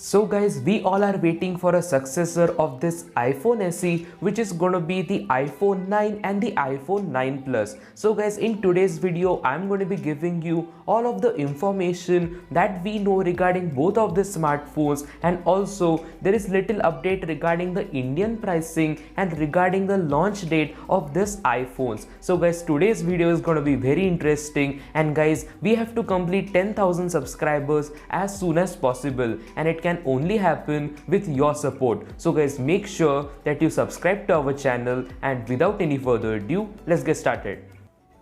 So guys, we all are waiting for a successor of this iPhone SE, which is going to be the iPhone 9 and the iPhone 9 Plus. So guys, in today's video, I'm going to be giving you all of the information that we know regarding both of the smartphones, and also there is little update regarding the Indian pricing and regarding the launch date of this iPhones. So guys, today's video is going to be very interesting, and guys, we have to complete 10,000 subscribers as soon as possible, and it can only happen with your support. So guys, make sure that you subscribe to our channel, and without any further ado, let's get started.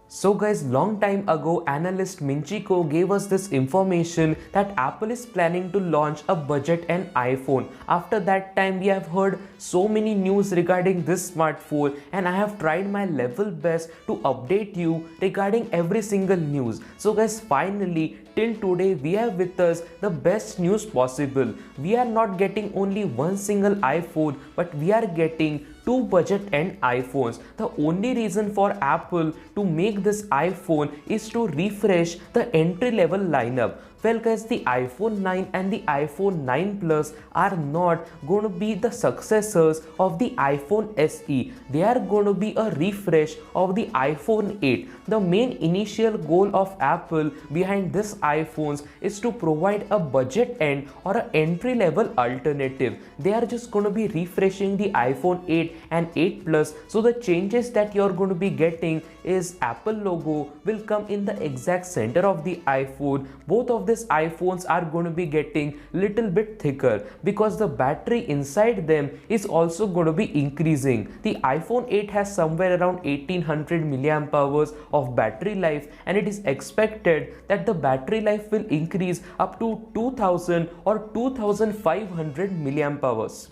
So guys, long time ago, analyst Minchiko gave us this information that Apple is planning to launch a budget and iPhone. After that time, we have heard so many news regarding this smartphone, and I have tried my level best to update you regarding every single news. So guys, finally, till today, we have with us the best news possible. We are not getting only one single iPhone, but we are getting two budget end iPhones. The only reason for Apple to make this iPhone is to refresh the entry level lineup. Well guys, the iPhone 9 and the iPhone 9 Plus are not going to be the successors of the iPhone SE. They are going to be a refresh of the iPhone 8. The main initial goal of Apple behind this iPhones is to provide a budget end or an entry level alternative. They are just going to be refreshing the iPhone 8 and 8 Plus. So the changes that you're going to be getting is Apple logo will come in the exact center of the iPhone. Both of these iPhones are going to be getting little bit thicker because the battery inside them is also going to be increasing. The iPhone 8 has somewhere around 1800 milliamp hours of battery life, and it is expected that the battery life will increase up to 2000 or 2500 milliamp hours.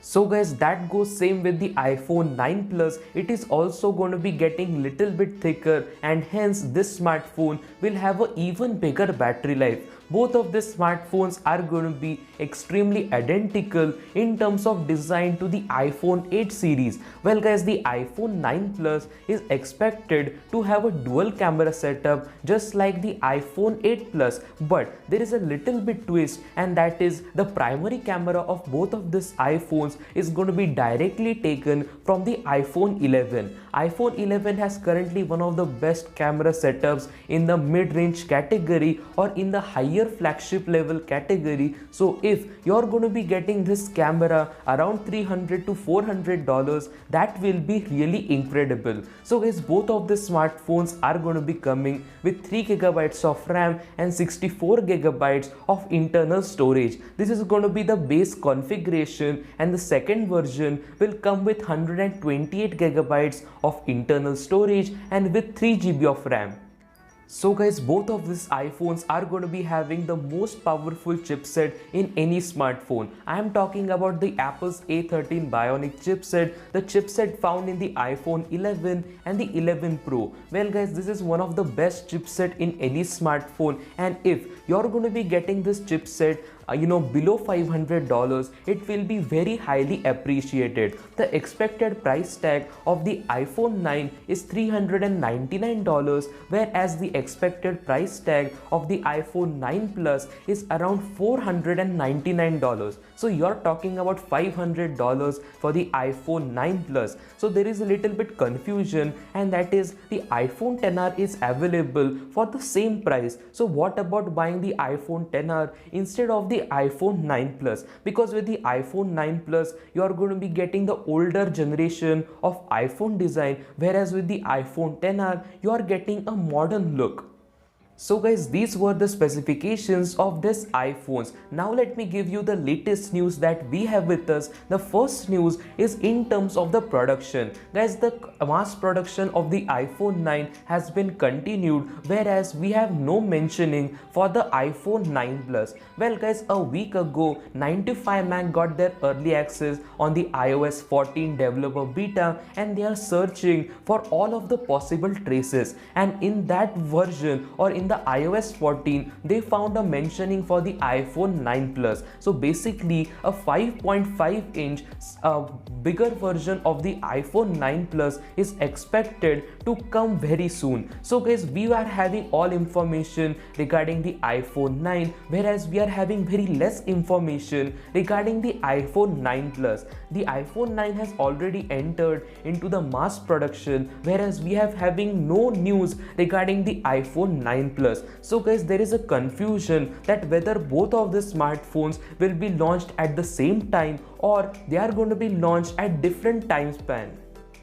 So guys, that goes same with the iPhone 9 Plus. It is also going to be getting little bit thicker, and hence this smartphone will have an even bigger battery life. Both of these smartphones are going to be extremely identical in terms of design to the iPhone 8 series. Well guys, the iPhone 9 Plus is expected to have a dual camera setup just like the iPhone 8 Plus, but there is a little bit twist, and that is the primary camera of both of these iPhones is going to be directly taken from the iPhone 11. iPhone 11 has currently one of the best camera setups in the mid-range category or in the higher flagship level category. So if you're going to be getting this camera around $300 to $400, that will be really incredible. So guys, both of the smartphones are going to be coming with 3 gigabytes of RAM and 64 gigabytes of internal storage. This is going to be the base configuration, and the second version will come with 128 gigabytes of internal storage and with 3 GB of RAM. So guys, both of these iPhones are going to be having the most powerful chipset in any smartphone. I am talking about the Apple's A13 Bionic chipset, the chipset found in the iPhone 11 and the 11 Pro. Well guys, this is one of the best chipset in any smartphone, and if you're going to be getting this chipset below $500, it will be very highly appreciated. The expected price tag of the iPhone 9 is $399, whereas the expected price tag of the iPhone 9 Plus is around $499. So you're talking about $500 for the iPhone 9 Plus. So there is a little bit confusion, and that is the iPhone XR is available for the same price. So what about buying the iPhone XR instead of the iPhone 9 Plus? Because with the iPhone 9 Plus, you are going to be getting the older generation of iPhone design, whereas with the iPhone XR, you are getting a modern look. So guys, these were the specifications of this iPhones. Now let me give you the latest news that we have with us. The first news is in terms of the production. Guys, the mass production of the iPhone 9 has been continued, whereas we have no mentioning for the iPhone 9 Plus. Well guys, a week ago, 95Mac got their early access on the iOS 14 developer beta, and they are searching for all of the possible traces. And in that version, or in the iOS 14 they found a mentioning for the iPhone 9 Plus. So basically a 5.5 inch bigger version of the iPhone 9 Plus is expected to come very soon. So guys, we are having all information regarding the iPhone 9, whereas we are having very less information regarding the iPhone 9 Plus. The iPhone 9 has already entered into the mass production, whereas we have having no news regarding the iPhone 9 Plus. So guys, there is a confusion that whether both of the smartphones will be launched at the same time or they are going to be launched at different time span.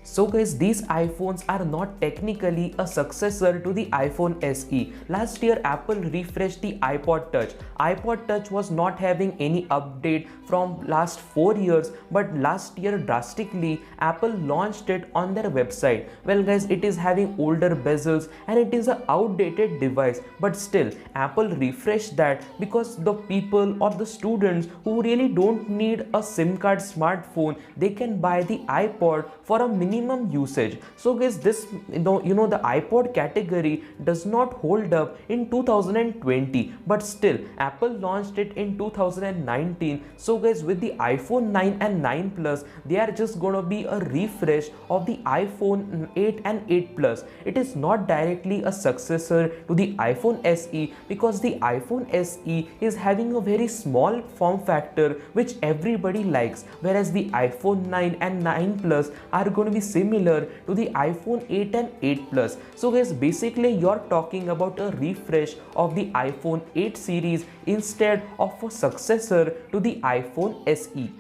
So guys, these iPhones are not technically a successor to the iPhone SE. Last year Apple refreshed the iPod Touch. iPod Touch was not having any update from last 4 years, but last year drastically Apple launched it on their website. Well guys, it is having older bezels and it is an outdated device, but still Apple refreshed that because the people or the students who really don't need a SIM card smartphone, they can buy the iPod for a minimum usage. So guys, this the iPod category does not hold up in 2020, but still Apple launched it in 2019. So guys, with the iPhone 9 and 9 Plus, they are just gonna be a refresh of the iPhone 8 and 8 Plus. It is not directly a successor to the iPhone SE because the iPhone SE is having a very small form factor which everybody likes, whereas the iPhone 9 and 9 Plus are going to be similar to the iPhone 8 and 8 Plus. So guys, basically you're talking about a refresh of the iPhone 8 series instead of a successor to the iPhone SE.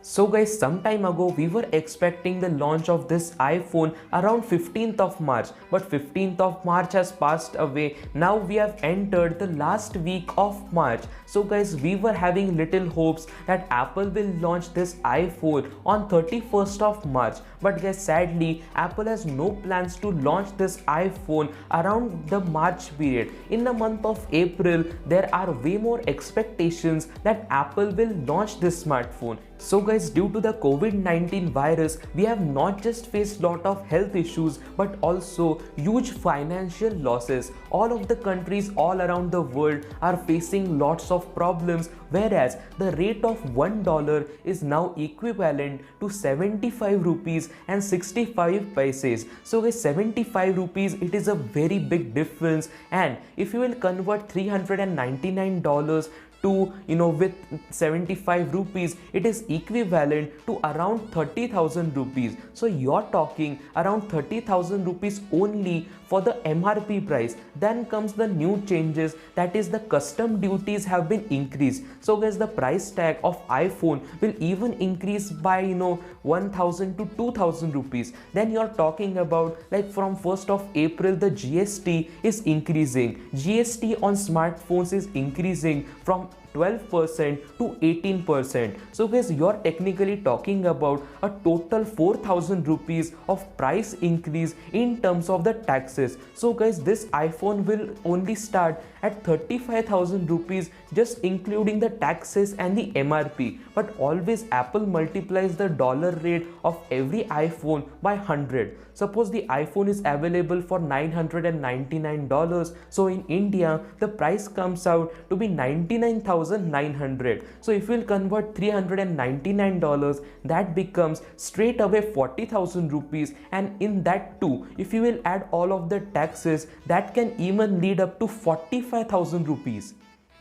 So guys, some time ago we were expecting the launch of this iPhone around 15th of March, but 15th of March has passed away. Now we have entered the last week of March. So guys, we were having little hopes that Apple will launch this iPhone on 31st of March, but guys, sadly Apple has no plans to launch this iPhone around the March period. In the month of April, there are way more expectations that Apple will launch this smartphone. So guys, due to the COVID-19 virus, we have not just faced lot of health issues but also huge financial losses. All of the countries all around the world are facing lots of problems, whereas the rate of $1 is now equivalent to 75 rupees and 65 paise. So guys, 75 rupees, it is a very big difference, and if you will convert $399 to with 75 rupees, it is equivalent to around 30,000 rupees. So you're talking around 30,000 rupees only for the MRP price. Then comes the new changes, that is the custom duties have been increased. So guys, the price tag of iPhone will even increase by 1,000 to 2,000 rupees. Then you're talking about like from 1st of April the GST is increasing. GST on smartphones is increasing from 12% to 18%. So guys, you're technically talking about a total 4,000 rupees of price increase in terms of the taxes. So guys, this iPhone will only start at 35,000 rupees just including the taxes and the MRP. But always Apple multiplies the dollar rate of every iPhone by 100. Suppose the iPhone is available for $999. So in India, the price comes out to be 99,900. So if we'll convert $399, that becomes straight away 40,000 rupees. And in that too, if you will add all of the taxes, that can even lead up to 45,000 rupees.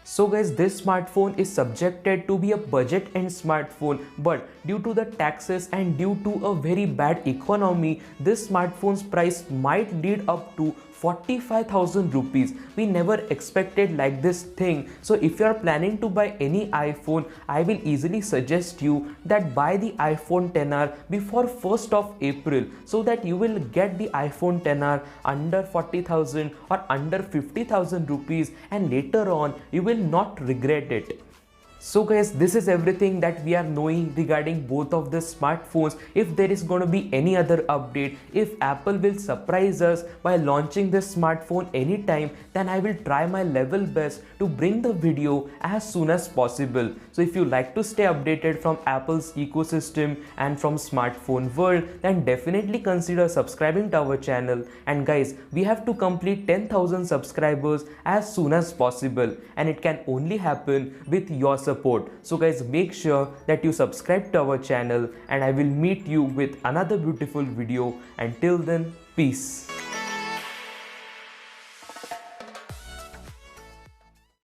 So guys, this smartphone is subjected to be a budget end smartphone, but due to the taxes and due to a very bad economy, this smartphone's price might lead up to 45,000 rupees. We never expected like this thing. So if you are planning to buy any iPhone, I will easily suggest you that buy the iPhone XR before 1st of April so that you will get the iPhone XR under 40,000 or under 50,000 rupees, and later on you will not regret it. So guys, this is everything that we are knowing regarding both of the smartphones. If there is going to be any other update, if Apple will surprise us by launching this smartphone anytime, then I will try my level best to bring the video as soon as possible. So if you like to stay updated from Apple's ecosystem and from smartphone world, then definitely consider subscribing to our channel. And guys, we have to complete 10,000 subscribers as soon as possible, and it can only happen with your support. So guys, make sure that you subscribe to our channel, and I will meet you with another beautiful video. Until then, peace.